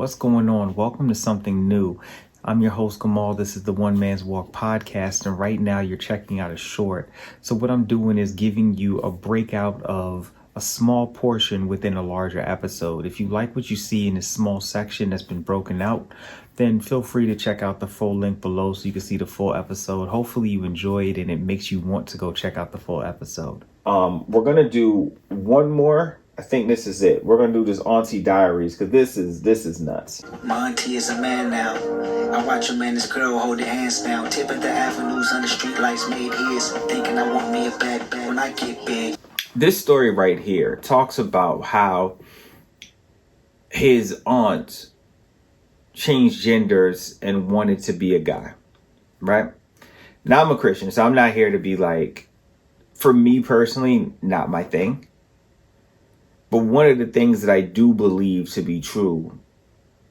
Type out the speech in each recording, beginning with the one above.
What's going on? Welcome to something new. I'm your host, Gamal. This is the One Man's Walk podcast, and right now you're checking out a short. So, what I'm doing is giving you a breakout of a small portion within a larger episode. If you like what you see in this small section that's been broken out, then feel free to check out the full link below so you can see the full episode. Hopefully, you enjoy it and it makes you want to go check out the full episode. We're gonna do one more. I think this is it. We're gonna do this Auntie Diaries because this is nuts. My auntie is a man now. I watch him and his girl hold their hands down, tipping the avenues under street lights made his, thinking I want me a bad when I get big. This story right here talks about how his aunt changed genders and wanted to be a guy, right? Now I'm a Christian, so I'm not here to be like, for me personally, not my thing. But one of the things that I do believe to be true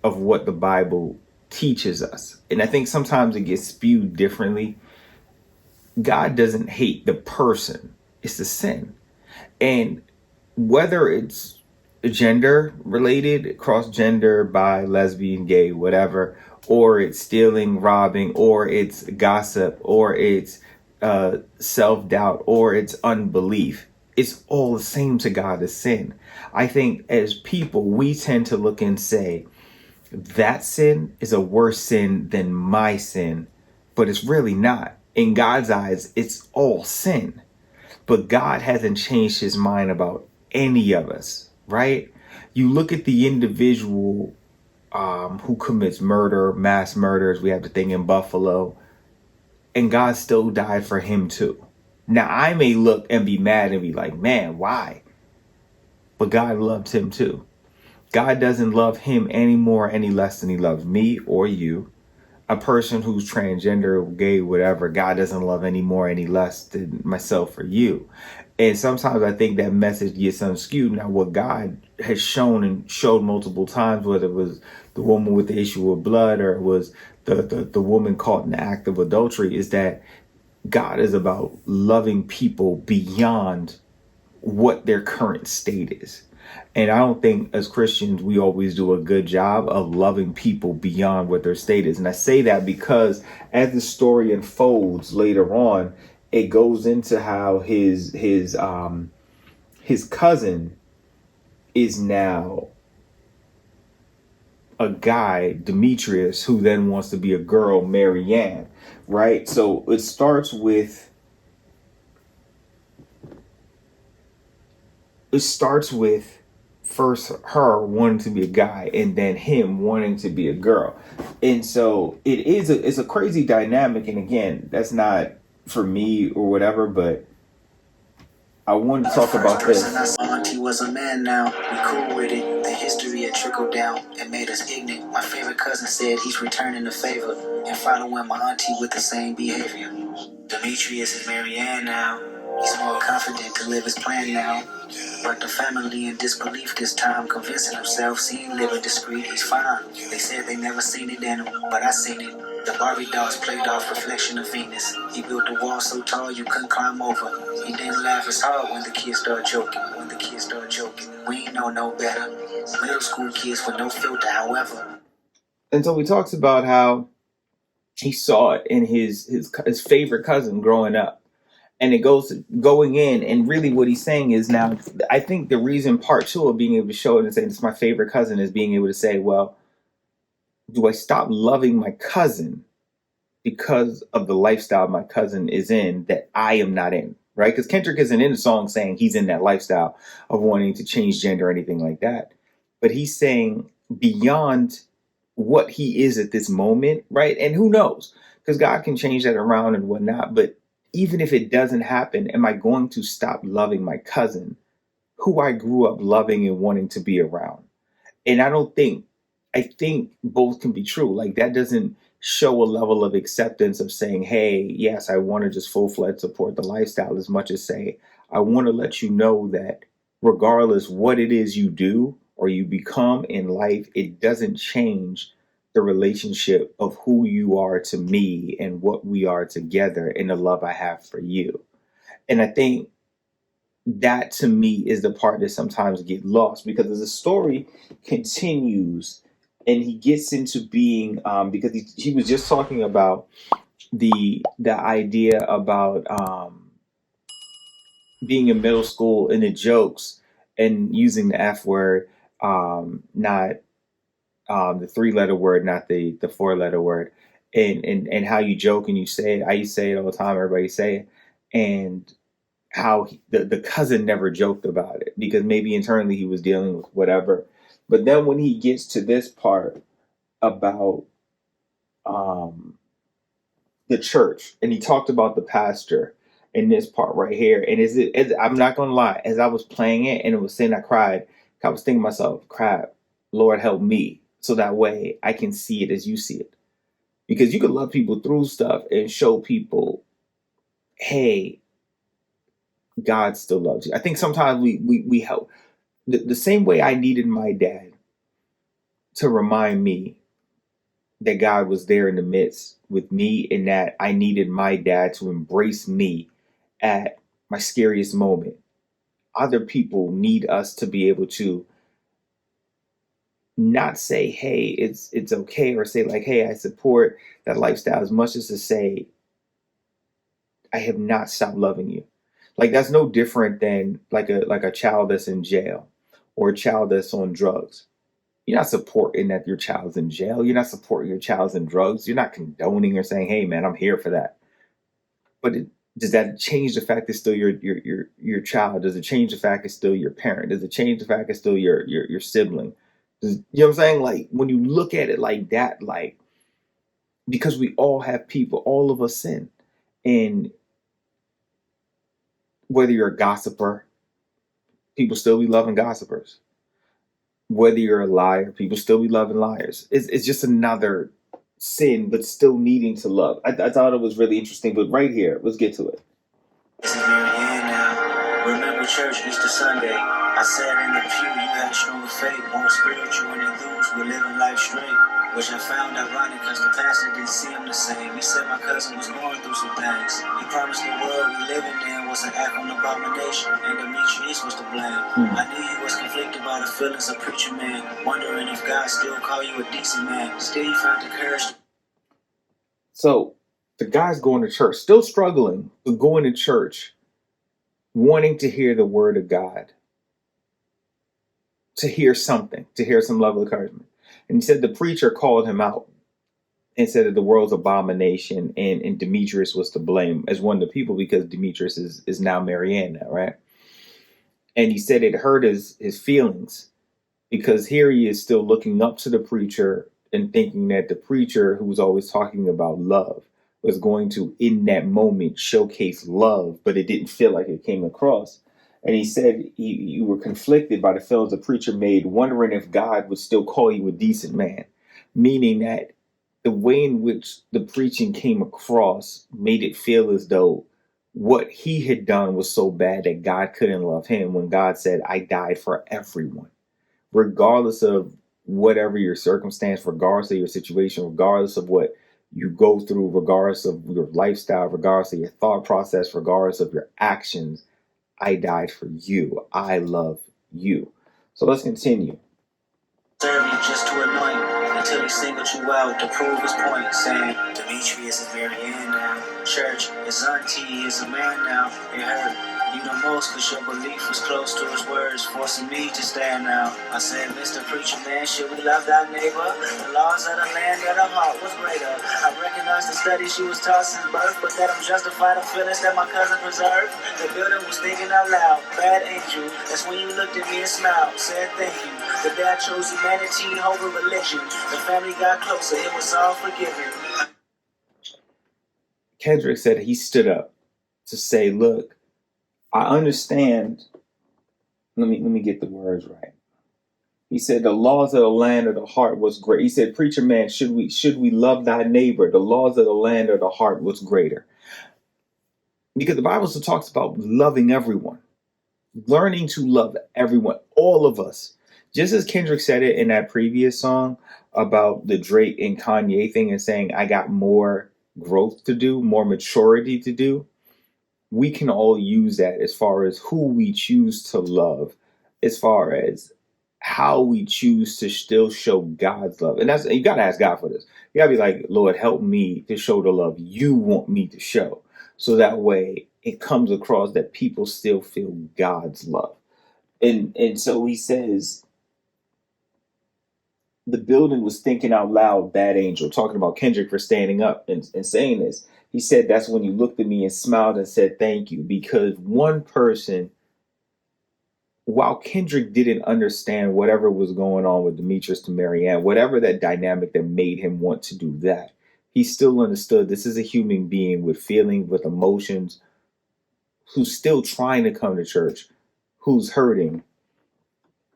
of what the Bible teaches us, and I think sometimes it gets spewed differently, God doesn't hate the person, it's the sin. And whether it's gender related, cross gender, bi, lesbian, gay, whatever, or it's stealing, robbing, or it's gossip, or it's self-doubt, or it's unbelief, it's all the same to God as sin. I think as people, we tend to look and say, that sin is a worse sin than my sin, but it's really not. In God's eyes, it's all sin. But God hasn't changed his mind about any of us, right? You look at the individual who commits murder, mass murders. We have the thing in Buffalo, and God still died for him too. Now, I may look and be mad and be like, man, why? But God loved him too. God doesn't love him any more, any less than he loves me or you. A person who's transgender, gay, whatever, God doesn't love any more, any less than myself or you. And sometimes I think that message gets unskewed. Now, what God has shown and showed multiple times, whether it was the woman with the issue of blood or it was the woman caught in the act of adultery, is that God is about loving people beyond what their current state is. And I don't think as Christians, we always do a good job of loving people beyond what their state is. And I say that because as the story unfolds later on, it goes into how his cousin is now a guy, Demetrius, who then wants to be a girl, Marianne, right? So it starts with first her wanting to be a guy and then him wanting to be a girl. And so it's a crazy dynamic. And again, that's not for me or whatever, but I wanted to talk about this. Auntie was a man now. We cool with it. The history had trickled down and made us ignorant. My favorite cousin said he's returning the favor and following my auntie with the same behavior. Demetrius is Marianne now. He's more confident to live his plan now. But the family in disbelief this time, convincing himself he ain't living discreet, he's fine. They said they never seen it in him, but I seen it. The Barbie dolls played off reflection of Venus. He built a wall so tall you couldn't climb over. He didn't laugh as hard when the kids started joking. We ain't know no better. Middle school kids with no filter, however. And so he talks about how he saw it in his favorite cousin growing up. And it goes going in, and really what he's saying is, now I think the reason part two of being able to show it and say it's my favorite cousin is being able to say, well, do I stop loving my cousin because of the lifestyle my cousin is in that I am not in, right? Because Kendrick isn't in the song saying he's in that lifestyle of wanting to change gender or anything like that. But he's saying beyond what he is at this moment, right? And who knows? Because God can change that around and whatnot, but even if it doesn't happen, am I going to stop loving my cousin, who I grew up loving and wanting to be around? And I think both can be true. Like, that doesn't show a level of acceptance of saying, hey, yes, I want to just full-fledged support the lifestyle, as much as say, I want to let you know that regardless what it is you do or you become in life, it doesn't change the relationship of who you are to me and what we are together and the love I have for you. And I think that to me is the part that sometimes get lost, because as the story continues and he gets into being because he was just talking about the idea about being in middle school and the jokes and using the F word, not the 3 letter word, not the 4 letter word, and how you joke and you say it. I used to say it all the time. Everybody say it, and how the cousin never joked about it because maybe internally he was dealing with whatever. But then when he gets to this part about um, the church, and he talked about the pastor in this part right here, and I'm not gonna lie, as I was playing it and it was saying I cried, I was thinking to myself, crap, Lord help me, so that way I can see it as you see it. Because you can love people through stuff and show people, hey, God still loves you. I think sometimes we help the same way I needed my dad to remind me that God was there in the midst with me, and that I needed my dad to embrace me at my scariest moment. Other people need us to be able to not say, hey, it's okay, or say like, hey, I support that lifestyle, as much as to say, I have not stopped loving you. Like that's no different than like a child that's in jail or a child that's on drugs. You're not supporting that your child's in jail. You're not supporting your child's in drugs. You're not condoning or saying, "Hey, man, I'm here for that." But does that change the fact it's still your child? Does it change the fact it's still your parent? Does it change the fact it's still your sibling? You know what I'm saying? Like when you look at it like that, like because we all have people, all of us sin, and whether you're a gossiper, people still be loving gossipers. Whether you're a liar, people still be loving liars. It's just another sin, but still needing to love. I thought it was really interesting. But right here, let's get to it. This is Marianne now. Remember church Easter Sunday. I sat in the pew, you had stronger faith, more spiritual and enthused with living life straight. Which I found ironic because the pastor didn't see him the same. He said my cousin was going through some things. He promised the world we living in was an act on abomination, and Demetrius was to blame. I knew he was conflicted by the feelings of preacher man, wondering if God still call you a decent man. Still he found the courage. So the guy's going to church, still struggling, but going to church, wanting to hear the word of God, to hear something, to hear some level of encouragement. And he said the preacher called him out and said that the world's abomination, and Demetrius was to blame as one of the people because Demetrius is now Marianne now, right? And he said it hurt his feelings because here he is still looking up to the preacher and thinking that the preacher, who was always talking about love, was going to, in that moment, showcase love, but it didn't feel like it came across. And he said you were conflicted by the feelings the preacher made, wondering if God would still call you a decent man, meaning that the way in which the preaching came across made it feel as though what he had done was so bad that God couldn't love him, when God said, I died for everyone, regardless of whatever your circumstance, regardless of your situation, regardless of what you go through, regardless of your lifestyle, regardless of your thought process, regardless of your actions. I died for you. I love you. So let's continue. Serve you just to anoint until he singled you out to prove his point, saying, Demetrius is Marianne now. Church, his auntie is a man now. It hurt you the most because your belief was close to his words, forcing me to stand now. I said, Mr. Preacher Man, should we love thy neighbor? The laws of the land that our heart was greater. I recognize the studies she was taught since birth, but that I'm justified of feelings that my cousin preserved. The builder was thinking out loud, bad angel. That's when you looked at me and smiled, said thank you. The day I chose humanity, hope, and religion. The family got closer, it was all forgiven. Kendrick said he stood up to say, look, I understand. Let me get the words right. He said the laws of the land of the heart was great. He said, preacher man, should we love thy neighbor? The laws of the land of the heart was greater. Because the Bible still talks about loving everyone, learning to love everyone, all of us. Just as Kendrick said it in that previous song about the Drake and Kanye thing and saying, I got more growth to do, more maturity to do. We can all use that as far as who we choose to love, as far as how we choose to still show God's love. And that's, you got to ask God for this. You got to be like, Lord, help me to show the love you want me to show. So that way it comes across that people still feel God's love. And so he says, the building was thinking out loud, bad angel, talking about Kendrick for standing up and saying this. He said, that's when you looked at me and smiled and said, thank you. Because one person, while Kendrick didn't understand whatever was going on with Demetrius to Marianne, whatever that dynamic that made him want to do that, he still understood this is a human being with feelings, with emotions, who's still trying to come to church, who's hurting,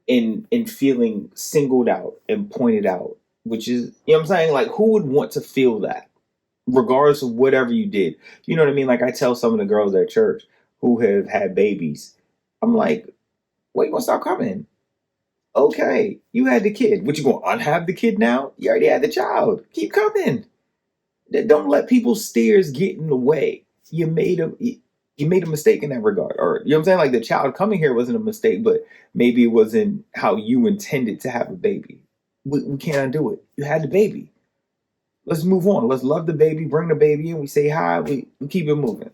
and feeling singled out and pointed out, which is, you know what I'm saying? Like, who would want to feel that, regardless of whatever you did? You know what I mean? Like, I tell some of the girls at church who have had babies, I'm like, well, you gonna stop coming? Okay, you had the kid. What, you gonna unhave the kid now? You already had the child. Keep coming. Don't let people's steers get in the way. You made a mistake in that regard. Or, you know what I'm saying? Like, the child coming here wasn't a mistake, but maybe it wasn't how you intended to have a baby. We can't undo it. You had the baby. Let's move on. Let's love the baby, bring the baby in, we say hi, we keep it moving.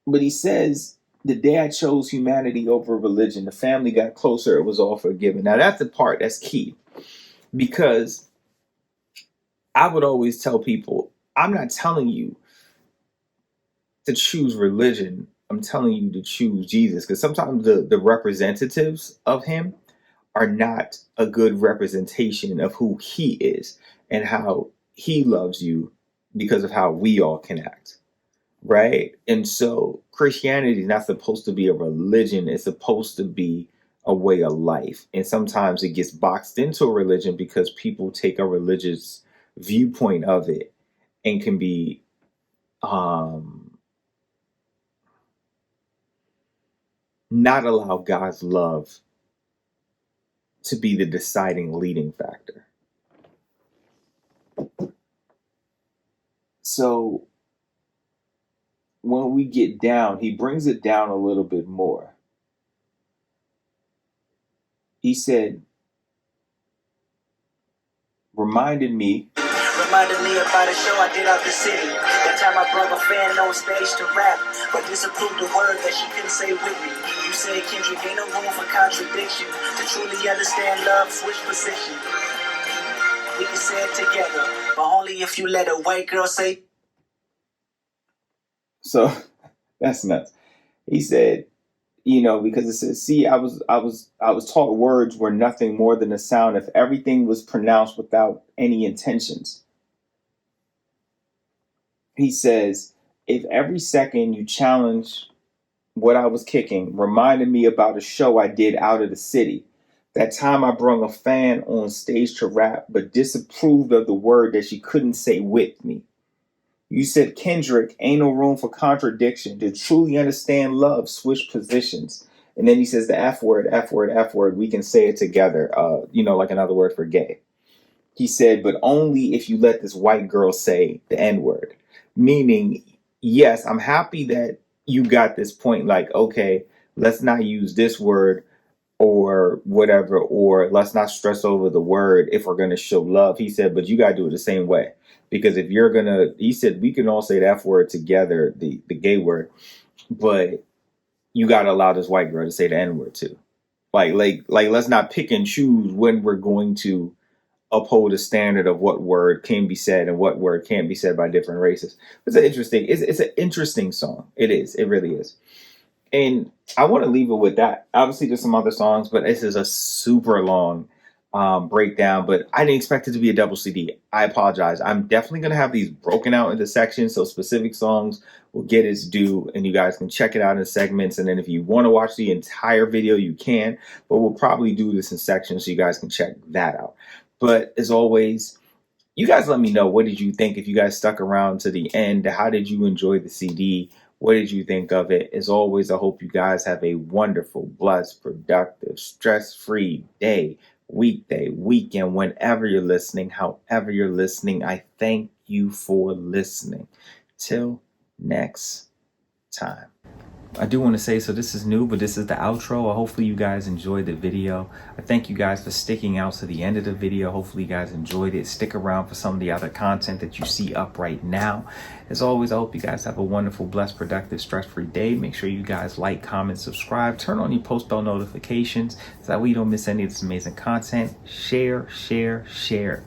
But he says, the day I chose humanity over religion, the family got closer, it was all forgiven. Now that's the part that's key. Because I would always tell people, I'm not telling you to choose religion. I'm telling you to choose Jesus. Because sometimes the representatives of him are not a good representation of who he is and how he loves you because of how we all can act. Right? And so Christianity is not supposed to be a religion. It's supposed to be a way of life. And sometimes it gets boxed into a religion because people take a religious viewpoint of it and can be not allow God's love to be the deciding leading factor. So when we get down, he brings it down a little bit more. He said, reminded me about a show I did out the city. That time I brought a fan on stage to rap, but disapproved the word that she couldn't say with me. You said, Kendrick, ain't no room for contradiction. To truly understand love, switch position. We can say it together, but only if you let a white girl say. So that's nuts. He said, you know, because it says, see, I was taught words were nothing more than a sound if everything was pronounced without any intentions. He says, if every second you challenge what I was kicking, reminded me about a show I did out of the city. That time I brung a fan on stage to rap, but disapproved of the word that she couldn't say with me. You said, Kendrick, ain't no room for contradiction. To truly understand love, switch positions. And then he says the F word, F word, F word. We can say it together. Like another word for gay. He said, but only if you let this white girl say the N word. Meaning, yes, I'm happy that you got this point. Like, okay, let's not use this word or whatever, or let's not stress over the word if we're going to show love. He said, but you got to do it the same way. Because if you're going to, he said, we can all say the F word together, the gay word, but you got to allow this white girl to say the N word too. Like, let's not pick and choose when we're going to uphold a standard of what word can be said and what word can't be said by different races. It's an interesting song. It is. It really is. And I want to leave it with that. Obviously, there's some other songs, but this is a super long breakdown. But I didn't expect it to be a double CD. I apologize. I'm definitely going to have these broken out into sections, so specific songs will get its due, and you guys can check it out in segments. And then if you want to watch the entire video, you can. But we'll probably do this in sections so you guys can check that out. But as always, you guys let me know, what did you think? If you guys stuck around to the end, how did you enjoy the CD? What did you think of it? As always, I hope you guys have a wonderful, blessed, productive, stress-free day, weekday, weekend, whenever you're listening, however you're listening. I thank you for listening. Till next time. I do want to say, so this is new, but this is the outro. Hopefully you guys enjoyed the video. I thank you guys for sticking out to the end of the video. Hopefully you guys enjoyed it. Stick around for some of the other content that you see up right now. As always, I hope you guys have a wonderful, blessed, productive, stress-free day. Make sure you guys like, comment, subscribe. Turn on your post bell notifications so that way you don't miss any of this amazing content. Share, share, share.